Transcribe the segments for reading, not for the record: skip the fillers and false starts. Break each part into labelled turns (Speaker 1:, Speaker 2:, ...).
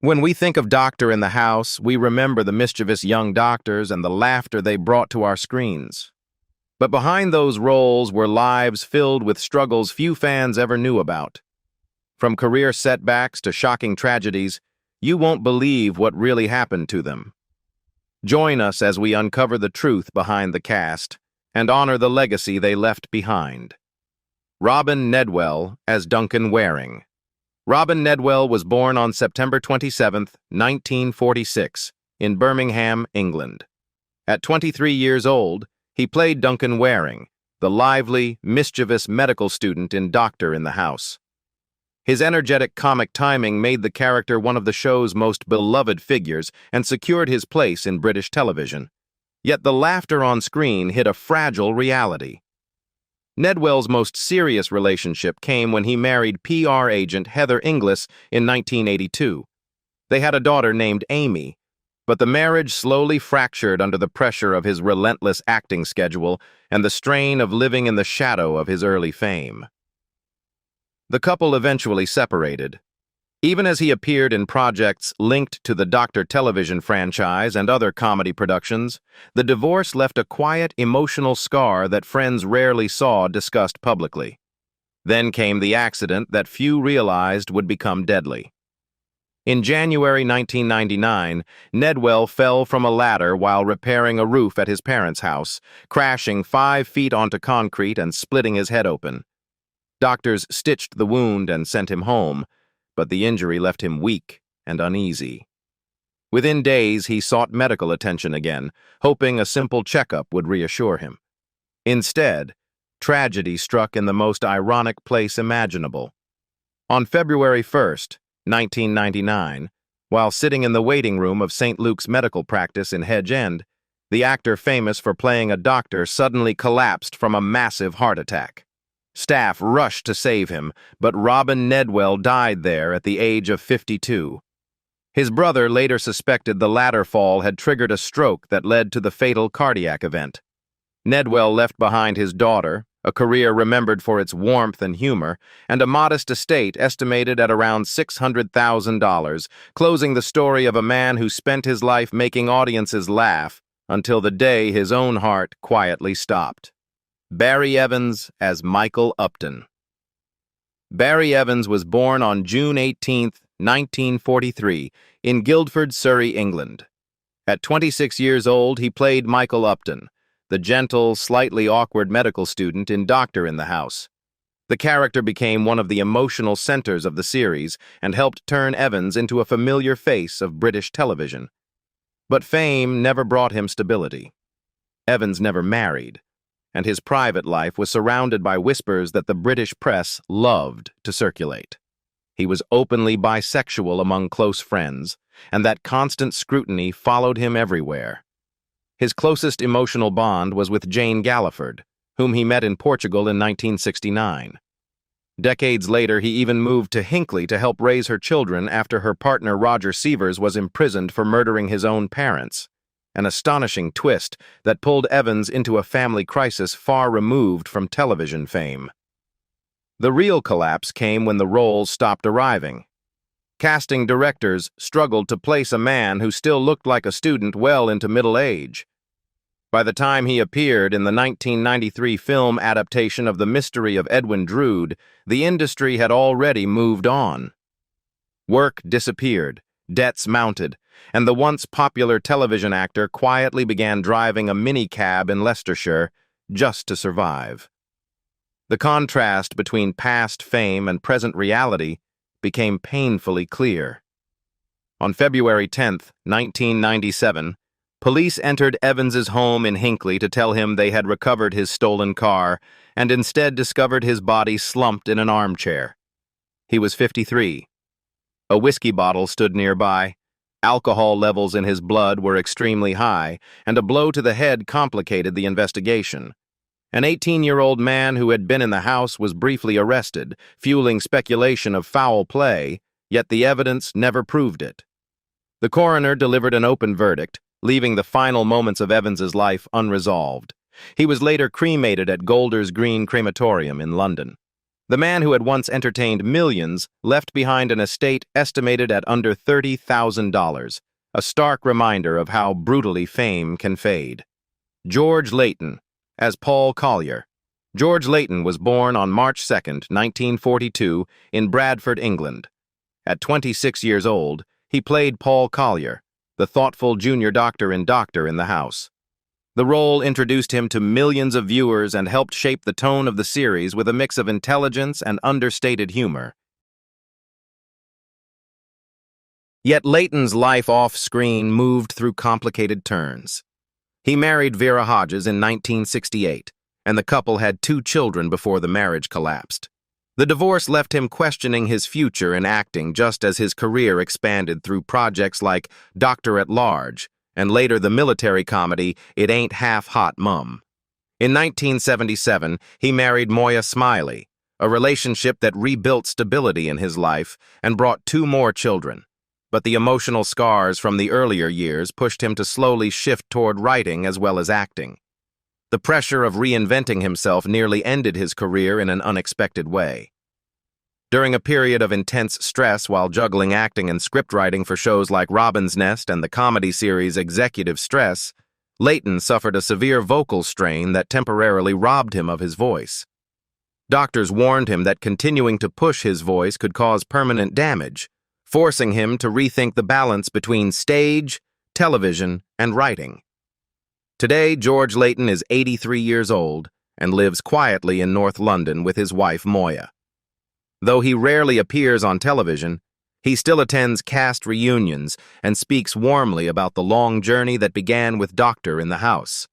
Speaker 1: When we think of Doctor in the House, we remember the mischievous young doctors and the laughter they brought to our screens. But behind those roles were lives filled with struggles few fans ever knew about. From career setbacks to shocking tragedies, you won't believe what really happened to them. Join us as we uncover the truth behind the cast and honor the legacy they left behind. Robin Nedwell as Duncan Waring. Robin Nedwell was born on September 27, 1946, in Birmingham, England. At 23 years old, he played Duncan Waring, the lively, mischievous medical student in Doctor in the House. His energetic comic timing made the character one of the show's most beloved figures and secured his place in British television. Yet the laughter on screen hid a fragile reality. Nedwell's most serious relationship came when he married PR agent Heather Inglis in 1982. They had a daughter named Amy, but the marriage slowly fractured under the pressure of his relentless acting schedule and the strain of living in the shadow of his early fame. The couple eventually separated. Even as he appeared in projects linked to the Doctor television franchise and other comedy productions, the divorce left a quiet, emotional scar that friends rarely saw discussed publicly. Then came the accident that few realized would become deadly. In January 1999, Nedwell fell from a ladder while repairing a roof at his parents' house, crashing 5 feet onto concrete and splitting his head open. Doctors stitched the wound and sent him home, but the injury left him weak and uneasy. Within days, he sought medical attention again, hoping a simple checkup would reassure him. Instead, tragedy struck in the most ironic place imaginable. On February 1st, 1999, while sitting in the waiting room of St. Luke's medical practice in Hedge End, the actor famous for playing a doctor suddenly collapsed from a massive heart attack. Staff rushed to save him, but Robin Nedwell died there at the age of 52. His brother later suspected the ladder fall had triggered a stroke that led to the fatal cardiac event. Nedwell left behind his daughter, a career remembered for its warmth and humor, and a modest estate estimated at around $600,000, closing the story of a man who spent his life making audiences laugh until the day his own heart quietly stopped. Barry Evans as Michael Upton. Barry Evans was born on June 18, 1943, in Guildford, Surrey, England. At 26 years old, he played Michael Upton, the gentle, slightly awkward medical student in Doctor in the House. The character became one of the emotional centers of the series and helped turn Evans into a familiar face of British television. But fame never brought him stability. Evans never married, and his private life was surrounded by whispers that the British press loved to circulate. He was openly bisexual among close friends, and that constant scrutiny followed him everywhere. His closest emotional bond was with Jane Galliford, whom he met in Portugal in 1969. Decades later, he even moved to Hinckley to help raise her children after her partner Roger Sievers was imprisoned for murdering his own parents. An astonishing twist that pulled Evans into a family crisis far removed from television fame. The real collapse came when the roles stopped arriving. Casting directors struggled to place a man who still looked like a student well into middle age. By the time he appeared in the 1993 film adaptation of The Mystery of Edwin Drood, the industry had already moved on. Work disappeared, debts mounted, and the once popular television actor quietly began driving a minicab in Leicestershire just to survive. The contrast between past fame and present reality became painfully clear. On February 10, 1997, police entered Evans's home in Hinckley to tell him they had recovered his stolen car and instead discovered his body slumped in an armchair. He was 53. A whiskey bottle stood nearby. Alcohol levels in his blood were extremely high, and a blow to the head complicated the investigation. An 18-year-old man who had been in the house was briefly arrested, fueling speculation of foul play, yet the evidence never proved it. The coroner delivered an open verdict, leaving the final moments of Evans's life unresolved. He was later cremated at Golders Green Crematorium in London. The man who had once entertained millions left behind an estate estimated at under $30,000, a stark reminder of how brutally fame can fade. George Leighton, as Paul Collier. George Leighton was born on March 2, 1942, in Bradford, England. At 26 years old, he played Paul Collier, the thoughtful junior doctor in Doctor in the House. The role introduced him to millions of viewers and helped shape the tone of the series with a mix of intelligence and understated humor. Yet Leighton's life off-screen moved through complicated turns. He married Vera Hodges in 1968, and the couple had 2 children before the marriage collapsed. The divorce left him questioning his future in acting just as his career expanded through projects like Doctor at Large, and later the military comedy It Ain't Half Hot, Mum. In 1977, he married Moya Smiley, a relationship that rebuilt stability in his life and brought 2 more children. But the emotional scars from the earlier years pushed him to slowly shift toward writing as well as acting. The pressure of reinventing himself nearly ended his career in an unexpected way. During a period of intense stress while juggling acting and scriptwriting for shows like Robin's Nest and the comedy series Executive Stress, Leighton suffered a severe vocal strain that temporarily robbed him of his voice. Doctors warned him that continuing to push his voice could cause permanent damage, forcing him to rethink the balance between stage, television, and writing. Today, George Leighton is 83 years old and lives quietly in North London with his wife Moya. Though he rarely appears on television, he still attends cast reunions and speaks warmly about the long journey that began with Doctor in the House.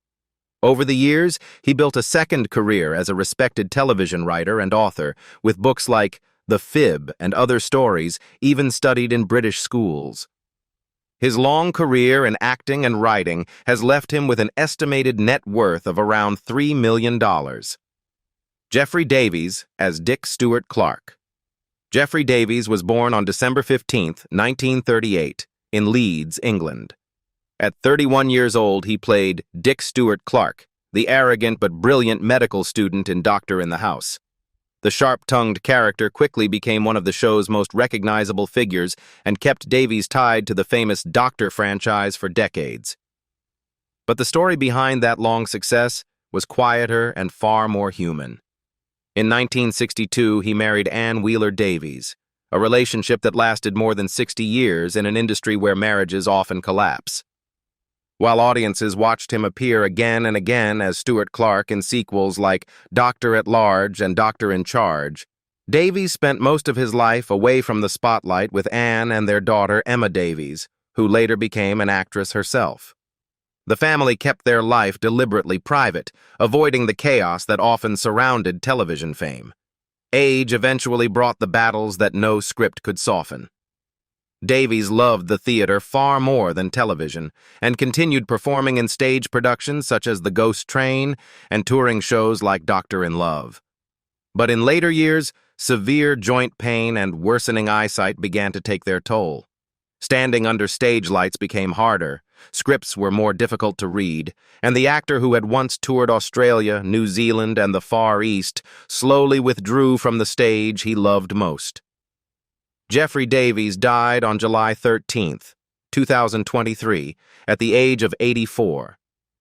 Speaker 1: Over the years, he built a second career as a respected television writer and author, with books like The Fib and Other Stories even studied in British schools. His long career in acting and writing has left him with an estimated net worth of around $3 million. Jeffrey Davies as Dick Stewart Clark. Jeffrey Davies was born on December 15, 1938, in Leeds, England. At 31 years old, he played Dick Stewart Clark, the arrogant but brilliant medical student in Doctor in the House. The sharp-tongued character quickly became one of the show's most recognizable figures and kept Davies tied to the famous Doctor franchise for decades. But the story behind that long success was quieter and far more human. In 1962, he married Anne Wheeler Davies, a relationship that lasted more than 60 years in an industry where marriages often collapse. While audiences watched him appear again and again as Stewart Clark in sequels like Doctor at Large and Doctor in Charge, Davies spent most of his life away from the spotlight with Anne and their daughter Emma Davies, who later became an actress herself. The family kept their life deliberately private, avoiding the chaos that often surrounded television fame. Age eventually brought the battles that no script could soften. Davies loved the theater far more than television, and continued performing in stage productions such as The Ghost Train and touring shows like Doctor in Love. But in later years, severe joint pain and worsening eyesight began to take their toll. Standing under stage lights became harder, scripts were more difficult to read, and the actor who had once toured Australia, New Zealand, and the Far East slowly withdrew from the stage he loved most. Jeffrey Davies died on July 13, 2023, at the age of 84.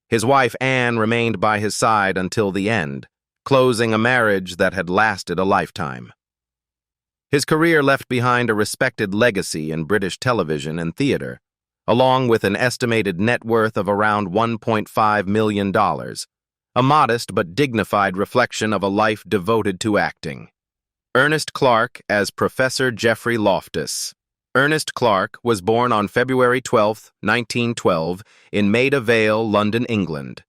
Speaker 1: His wife Anne remained by his side until the end, closing a marriage that had lasted a lifetime. His career left behind a respected legacy in British television and theater, along with an estimated net worth of around $1.5 million, a modest but dignified reflection of a life devoted to acting. Ernest Clark as Professor Geoffrey Loftus. Ernest Clark was born on February 12, 1912, in Maida Vale, London, England.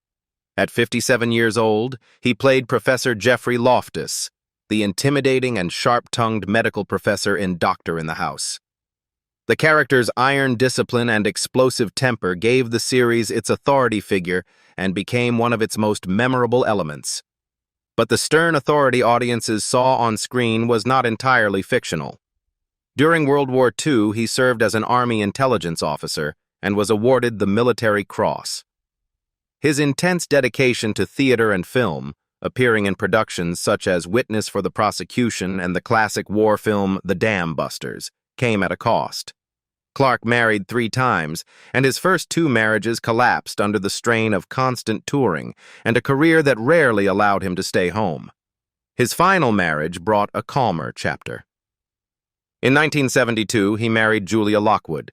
Speaker 1: At 57 years old, he played Professor Geoffrey Loftus, the intimidating and sharp-tongued medical professor in Doctor in the House. The character's iron discipline and explosive temper gave the series its authority figure and became one of its most memorable elements. But the stern authority audiences saw on screen was not entirely fictional. During World War II, he served as an Army intelligence officer and was awarded the Military Cross. His intense dedication to theater and film, appearing in productions such as Witness for the Prosecution and the classic war film The Dam Busters, came at a cost. Clark married 3 times, and his first 2 marriages collapsed under the strain of constant touring and a career that rarely allowed him to stay home. His final marriage brought a calmer chapter. In 1972, he married Julia Lockwood,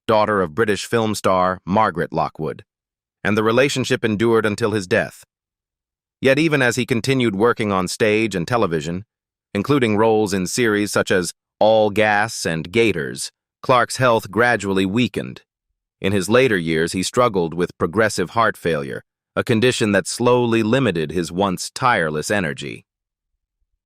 Speaker 1: daughter of British film star Margaret Lockwood, and the relationship endured until his death. Yet even as he continued working on stage and television, including roles in series such as All Gas and Gators, Clark's health gradually weakened. In his later years, he struggled with progressive heart failure, a condition that slowly limited his once tireless energy.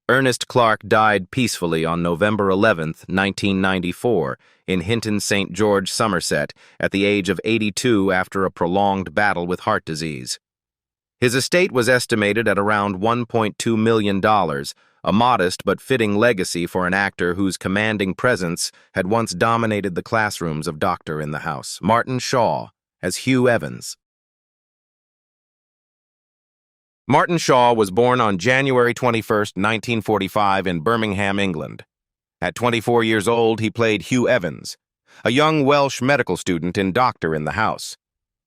Speaker 1: Ernest Clark died peacefully on November 11, 1994, in Hinton, St. George, Somerset, at the age of 82 after a prolonged battle with heart disease. His estate was estimated at around $1.2 million, a modest but fitting legacy for an actor whose commanding presence had once dominated the classrooms of Doctor in the House. Martin Shaw as Hugh Evans. Martin Shaw was born on January 21, 1945 in Birmingham, England. At 24 years old, he played Hugh Evans, a young Welsh medical student in Doctor in the House.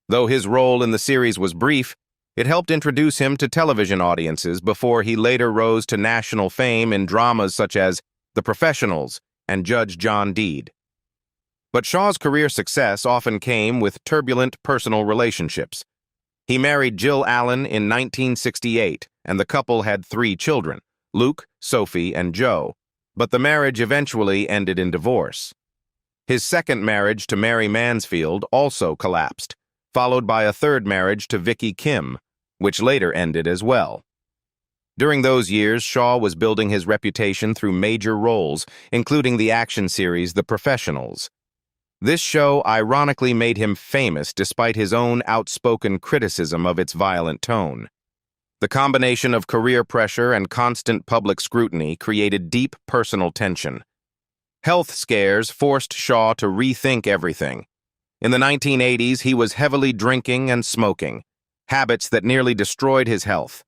Speaker 1: Though his role in the series was brief, it helped introduce him to television audiences before he later rose to national fame in dramas such as The Professionals and Judge John Deed. But Shaw's career success often came with turbulent personal relationships. He married Jill Allen in 1968, and the couple had 3 children, Luke, Sophie, and Joe, but the marriage eventually ended in divorce. His second marriage to Mary Mansfield also collapsed, followed by a third marriage to Vicky Kim, which later ended as well. During those years, Shaw was building his reputation through major roles, including the action series The Professionals. This show ironically made him famous despite his own outspoken criticism of its violent tone. The combination of career pressure and constant public scrutiny created deep personal tension. Health scares forced Shaw to rethink everything. In the 1980s, he was heavily drinking and smoking, habits that nearly destroyed his health.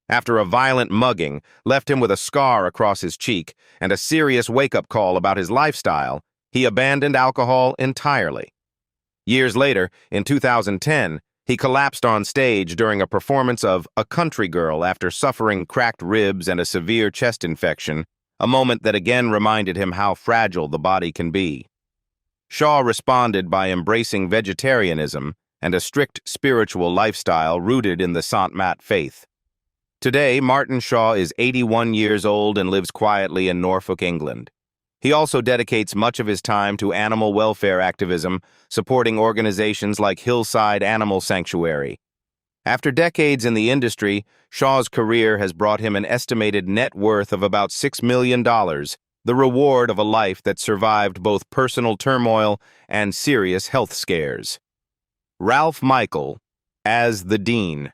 Speaker 1: After a violent mugging left him with a scar across his cheek and a serious wake-up call about his lifestyle, he abandoned alcohol entirely. Years later, in 2010, he collapsed on stage during a performance of A Country Girl after suffering cracked ribs and a severe chest infection, a moment that again reminded him how fragile the body can be. Shaw responded by embracing vegetarianism and a strict spiritual lifestyle rooted in the Sant Mat faith. Today, Martin Shaw is 81 years old and lives quietly in Norfolk, England. He also dedicates much of his time to animal welfare activism, supporting organizations like Hillside Animal Sanctuary. After decades in the industry, Shaw's career has brought him an estimated net worth of about $6 million, the reward of a life that survived both personal turmoil and serious health scares. Ralph Michael as the Dean.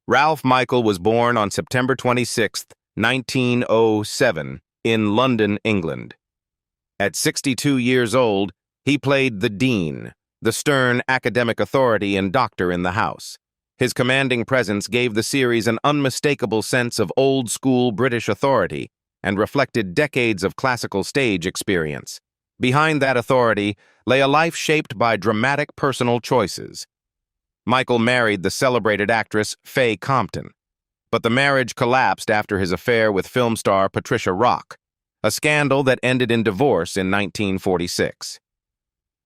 Speaker 1: Ralph Michael was born on September 26, 1907, in London, England. At 62 years old, he played the Dean, the stern academic authority in Doctor in the House. His commanding presence gave the series an unmistakable sense of old-school British authority and reflected decades of classical stage experience. Behind that authority lay a life shaped by dramatic personal choices. Michael married the celebrated actress Faye Compton, but the marriage collapsed after his affair with film star Patricia Rock, a scandal that ended in divorce in 1946.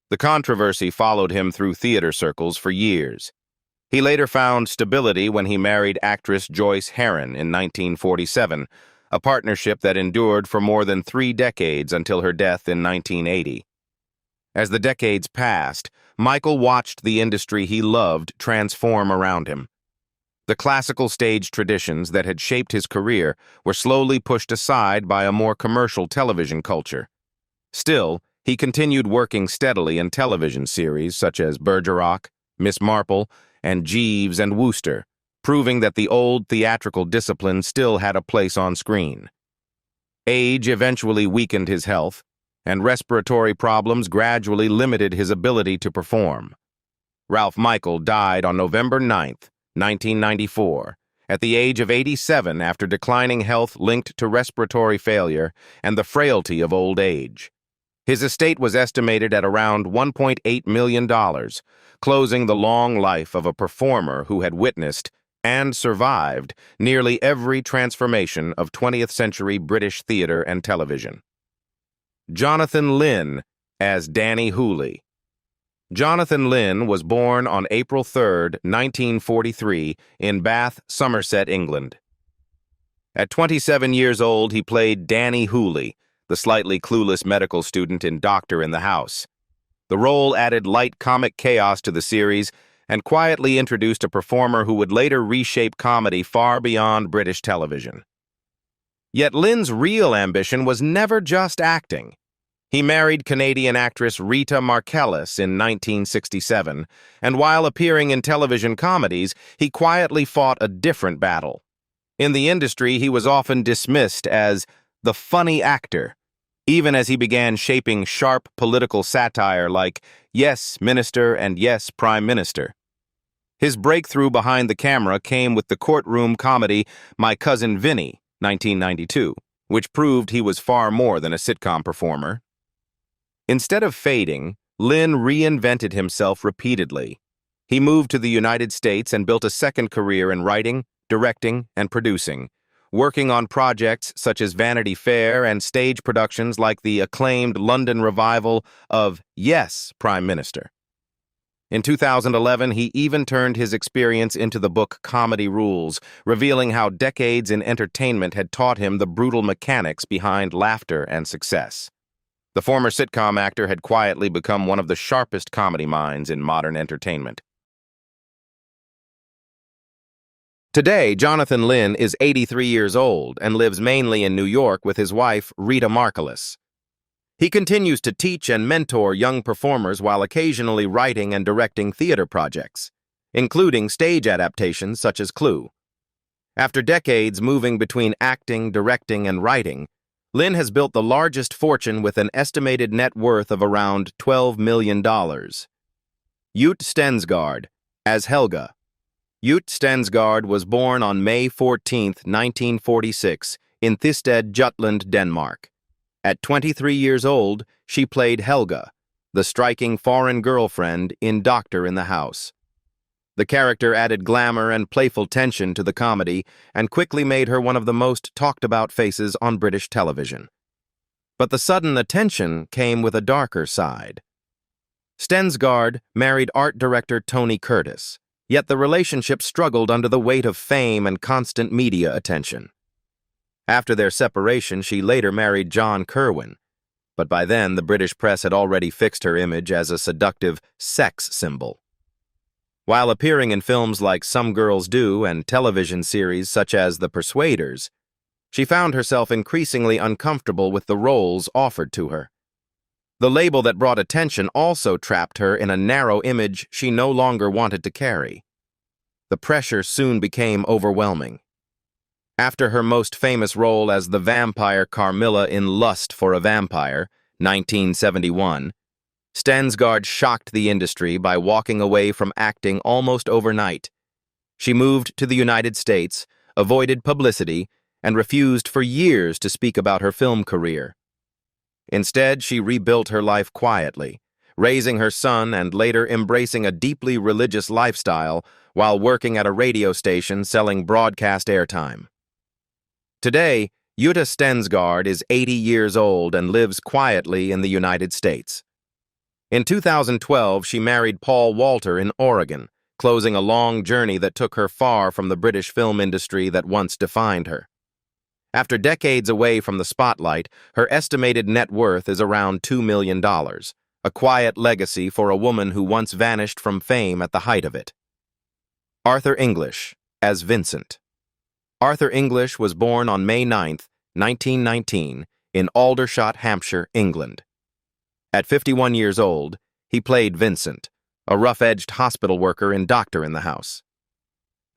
Speaker 1: The controversy followed him through theater circles for years. He later found stability when he married actress Joyce Heron in 1947, a partnership that endured for more than 3 decades until her death in 1980. As the decades passed, Michael watched the industry he loved transform around him. The classical stage traditions that had shaped his career were slowly pushed aside by a more commercial television culture. Still, he continued working steadily in television series such as Bergerac, Miss Marple, and Jeeves and Wooster, proving that the old theatrical discipline still had a place on screen. Age eventually weakened his health, and respiratory problems gradually limited his ability to perform. Ralph Michael died on November 9, 1994, at the age of 87 after declining health linked to respiratory failure and the frailty of old age. His estate was estimated at around $1.8 million, closing the long life of a performer who had witnessed and survived nearly every transformation of 20th century British theater and television. Jonathan Lynn as Danny Hooley. Jonathan Lynn was born on April 3, 1943, in Bath, Somerset, England. At 27 years old, he played Danny Hooley, the slightly clueless medical student in Doctor in the House. The role added light comic chaos to the series and quietly introduced a performer who would later reshape comedy far beyond British television. Yet Lynn's real ambition was never just acting. He married Canadian actress Rita Markellis in 1967, and while appearing in television comedies, he quietly fought a different battle. In the industry, he was often dismissed as the funny actor, even as he began shaping sharp political satire like Yes, Minister and Yes, Prime Minister. His breakthrough behind the camera came with the courtroom comedy My Cousin Vinny, 1992, which proved he was far more than a sitcom performer. Instead of fading, Lynn reinvented himself repeatedly. He moved to the United States and built a second career in writing, directing, and producing, working on projects such as Vanity Fair and stage productions like the acclaimed London revival of Yes, Prime Minister. In 2011, he even turned his experience into the book Comedy Rules, revealing how decades in entertainment had taught him the brutal mechanics behind laughter and success. The former sitcom actor had quietly become one of the sharpest comedy minds in modern entertainment. Today, Jonathan Lynn is 83 years old and lives mainly in New York with his wife, Rita Markellis. He continues to teach and mentor young performers while occasionally writing and directing theater projects, including stage adaptations such as Clue. After decades moving between acting, directing, and writing, Lynn has built the largest fortune with an estimated net worth of around $12 million. Ute Stengard as Helga. Ute Stengard was born on May 14, 1946, in Thisted, Jutland, Denmark. At 23 years old, she played Helga, the striking foreign girlfriend in Doctor in the House. The character added glamour and playful tension to the comedy and quickly made her one of the most talked-about faces on British television. But the sudden attention came with a darker side. Stengard married art director Tony Curtis, yet the relationship struggled under the weight of fame and constant media attention. After their separation, she later married John Kerwin, but by then the British press had already fixed her image as a seductive sex symbol. While appearing in films like Some Girls Do and television series such as The Persuaders, she found herself increasingly uncomfortable with the roles offered to her. The label that brought attention also trapped her in a narrow image she no longer wanted to carry. The pressure soon became overwhelming. After her most famous role as the vampire Carmilla in Lust for a Vampire, 1971, Stengard shocked the industry by walking away from acting almost overnight. She moved to the United States, avoided publicity, and refused for years to speak about her film career. Instead, she rebuilt her life quietly, raising her son and later embracing a deeply religious lifestyle while working at a radio station selling broadcast airtime. Today, Ute Stengard is 80 years old and lives quietly in the United States. In 2012, she married Paul Walter in Oregon, closing a long journey that took her far from the British film industry that once defined her. After decades away from the spotlight, her estimated net worth is around $2 million, a quiet legacy for a woman who once vanished from fame at the height of it. Arthur English as Vincent. Arthur English was born on May 9, 1919, in Aldershot, Hampshire, England. At 51 years old, he played Vincent, a rough-edged hospital worker in Doctor in the House.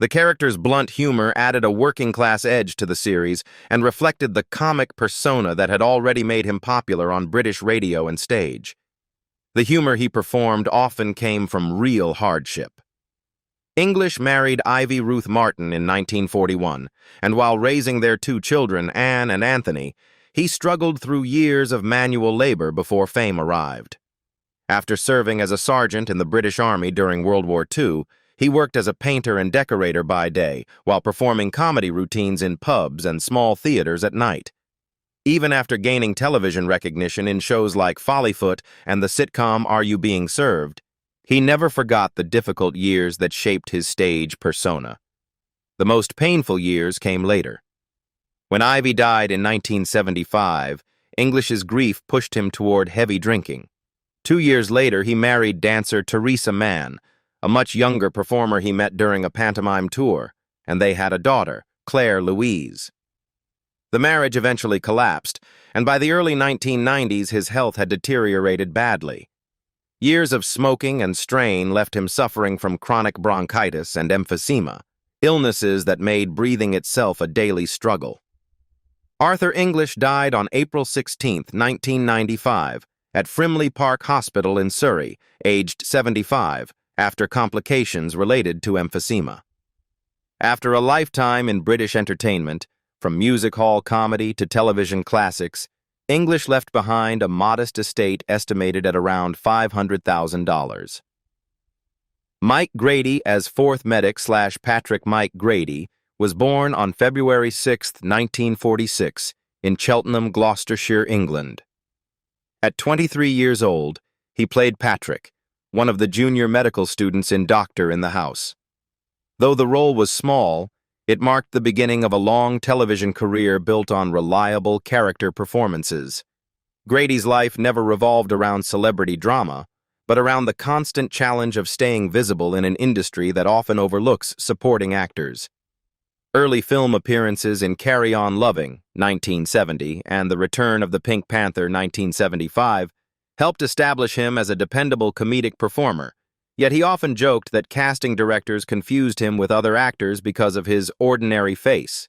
Speaker 1: The character's blunt humor added a working-class edge to the series and reflected the comic persona that had already made him popular on British radio and stage. The humor he performed often came from real hardship. English married Ivy Ruth Martin in 1941, and while raising their two children, Anne and Anthony, he struggled through years of manual labor before fame arrived. After serving as a sergeant in the British Army during World War II, he worked as a painter and decorator by day, while performing comedy routines in pubs and small theaters at night. Even after gaining television recognition in shows like Follyfoot and the sitcom Are You Being Served, he never forgot the difficult years that shaped his stage persona. The most painful years came later. When Ivy died in 1975, English's grief pushed him toward heavy drinking. 2 years later, he married dancer Teresa Mann, a much younger performer he met during a pantomime tour, and they had a daughter, Claire Louise. The marriage eventually collapsed, and by the early 1990s, his health had deteriorated badly. Years of smoking and strain left him suffering from chronic bronchitis and emphysema, illnesses that made breathing itself a daily struggle. Arthur English died on April 16, 1995, at Frimley Park Hospital in Surrey, aged 75, after complications related to emphysema. After a lifetime in British entertainment, from music hall comedy to television classics, English left behind a modest estate estimated at around $500,000. Mike Grady as 4th Medic/Patrick Mike Grady was born on February 6, 1946, in Cheltenham, Gloucestershire, England. At 23 years old, he played Patrick, one of the junior medical students in Doctor in the House. Though the role was small, it marked the beginning of a long television career built on reliable character performances. Grady's life never revolved around celebrity drama, but around the constant challenge of staying visible in an industry that often overlooks supporting actors. Early film appearances in Carry On Loving, 1970, and The Return of the Pink Panther, 1975, helped establish him as a dependable comedic performer, yet he often joked that casting directors confused him with other actors because of his ordinary face.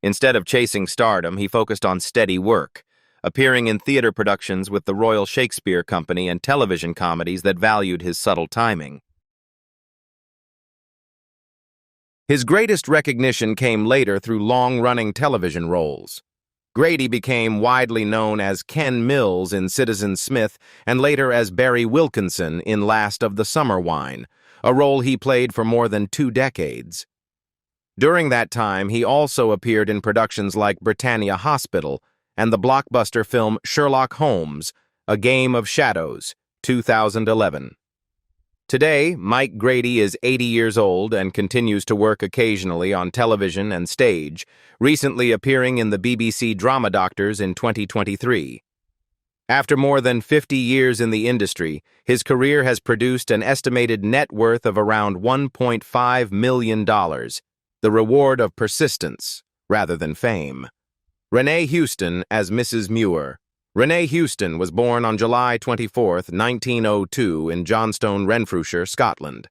Speaker 1: Instead of chasing stardom, he focused on steady work, appearing in theater productions with the Royal Shakespeare Company and television comedies that valued his subtle timing. His greatest recognition came later through long-running television roles. Grady became widely known as Ken Mills in Citizen Smith and later as Barry Wilkinson in Last of the Summer Wine, a role he played for more than 2 decades. During that time, he also appeared in productions like Britannia Hospital and the blockbuster film Sherlock Holmes, A Game of Shadows, 2011. Today, Mike Grady is 80 years old and continues to work occasionally on television and stage, recently appearing in the BBC drama Doctors in 2023. After more than 50 years in the industry, his career has produced an estimated net worth of around $1.5 million, the reward of persistence rather than fame. Renee Houston as Mrs. Muir. Renee Houston was born on July 24, 1902 in Johnstone, Renfrewshire, Scotland.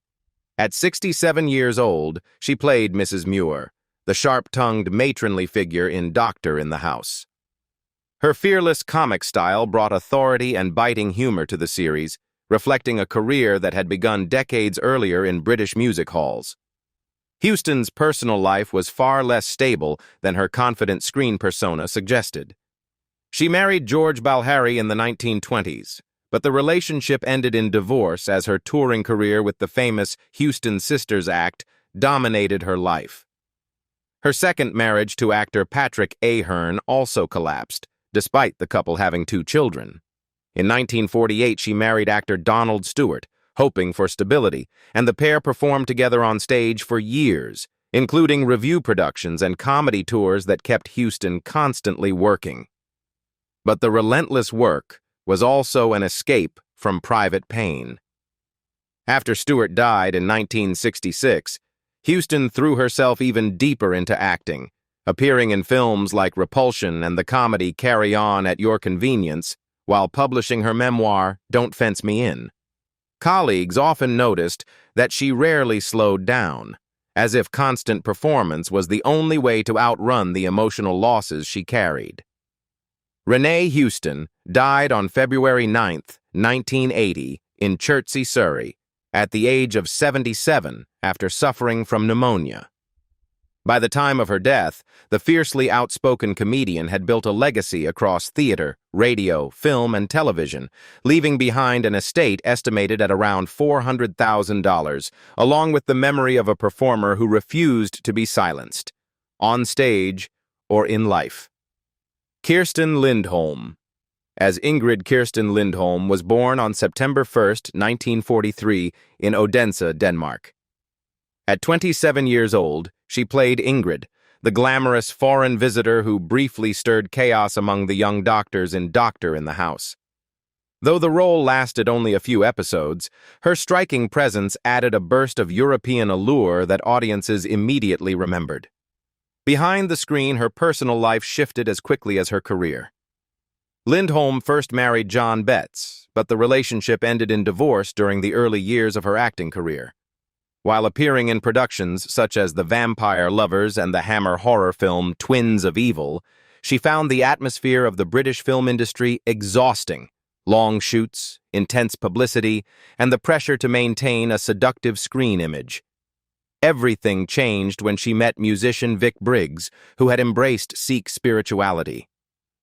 Speaker 1: At 67 years old, she played Mrs. Muir, the sharp-tongued matronly figure in Doctor in the House. Her fearless comic style brought authority and biting humor to the series, reflecting a career that had begun decades earlier in British music halls. Houston's personal life was far less stable than her confident screen persona suggested. She married George Balhary in the 1920s, but the relationship ended in divorce as her touring career with the famous Houston Sisters Act dominated her life. Her second marriage to actor Patrick Ahern also collapsed, despite the couple having 2 children. In 1948, she married actor Donald Stewart, hoping for stability, and the pair performed together on stage for years, including revue productions and comedy tours that kept Houston constantly working. But the relentless work was also an escape from private pain. After Stewart died in 1966, Houston threw herself even deeper into acting, appearing in films like Repulsion and the comedy Carry On at Your Convenience, while publishing her memoir, Don't Fence Me In. Colleagues often noticed that she rarely slowed down, as if constant performance was the only way to outrun the emotional losses she carried. Renee Houston died on February 9, 1980, in Chertsey, Surrey, at the age of 77 after suffering from pneumonia. By the time of her death, the fiercely outspoken comedian had built a legacy across theater, radio, film, and television, leaving behind an estate estimated at around $400,000, along with the memory of a performer who refused to be silenced, on stage or in life. Kirsten Lindholm. As Ingrid Kirsten Lindholm was born on September 1, 1943, in Odense, Denmark. At 27 years old, she played Ingrid, the glamorous foreign visitor who briefly stirred chaos among the young doctors in Doctor in the House. Though the role lasted only a few episodes, her striking presence added a burst of European allure that audiences immediately remembered. Behind the screen, her personal life shifted as quickly as her career. Lindholm first married John Betts, but the relationship ended in divorce during the early years of her acting career. While appearing in productions such as The Vampire Lovers and the Hammer horror film Twins of Evil, she found the atmosphere of the British film industry exhausting. Long shoots, intense publicity, and the pressure to maintain a seductive screen image. Everything changed when she met musician Vic Briggs, who had embraced Sikh spirituality.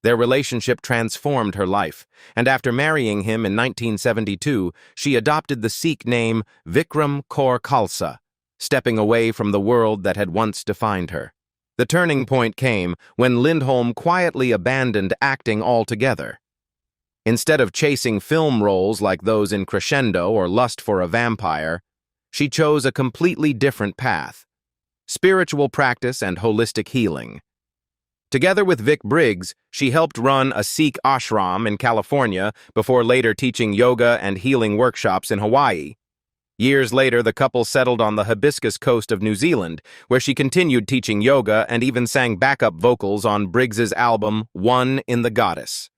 Speaker 1: Their relationship transformed her life, and after marrying him in 1972, she adopted the Sikh name Vikram Kaur Khalsa, stepping away from the world that had once defined her. The turning point came when Lindholm quietly abandoned acting altogether. Instead of chasing film roles like those in Crescendo or Lust for a Vampire, she chose a completely different path: spiritual practice and holistic healing. Together with Vic Briggs, she helped run a Sikh ashram in California before later teaching yoga and healing workshops in Hawaii. Years later, the couple settled on the Hibiscus coast of New Zealand, where she continued teaching yoga and even sang backup vocals on Briggs's album One in the Goddess.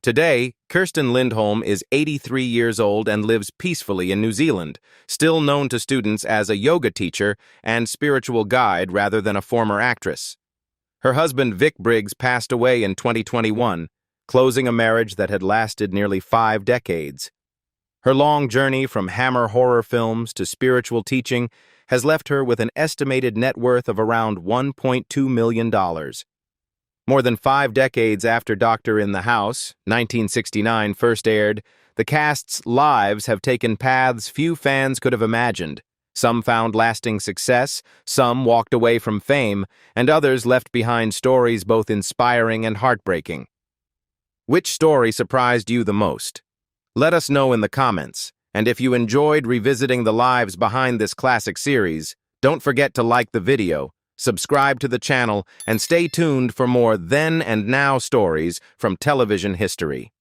Speaker 1: Today, Kirsten Lindholm is 83 years old and lives peacefully in New Zealand, still known to students as a yoga teacher and spiritual guide rather than a former actress. Her husband, Vic Briggs, passed away in 2021, closing a marriage that had lasted nearly 5 decades. Her long journey from Hammer horror films to spiritual teaching has left her with an estimated net worth of around $1.2 million. More than 5 decades after Doctor in the House, 1969, first aired, the cast's lives have taken paths few fans could have imagined. Some found lasting success, some walked away from fame, and others left behind stories both inspiring and heartbreaking. Which story surprised you the most? Let us know in the comments, and if you enjoyed revisiting the lives behind this classic series, don't forget to like the video, subscribe to the channel, and stay tuned for more then and now stories from television history.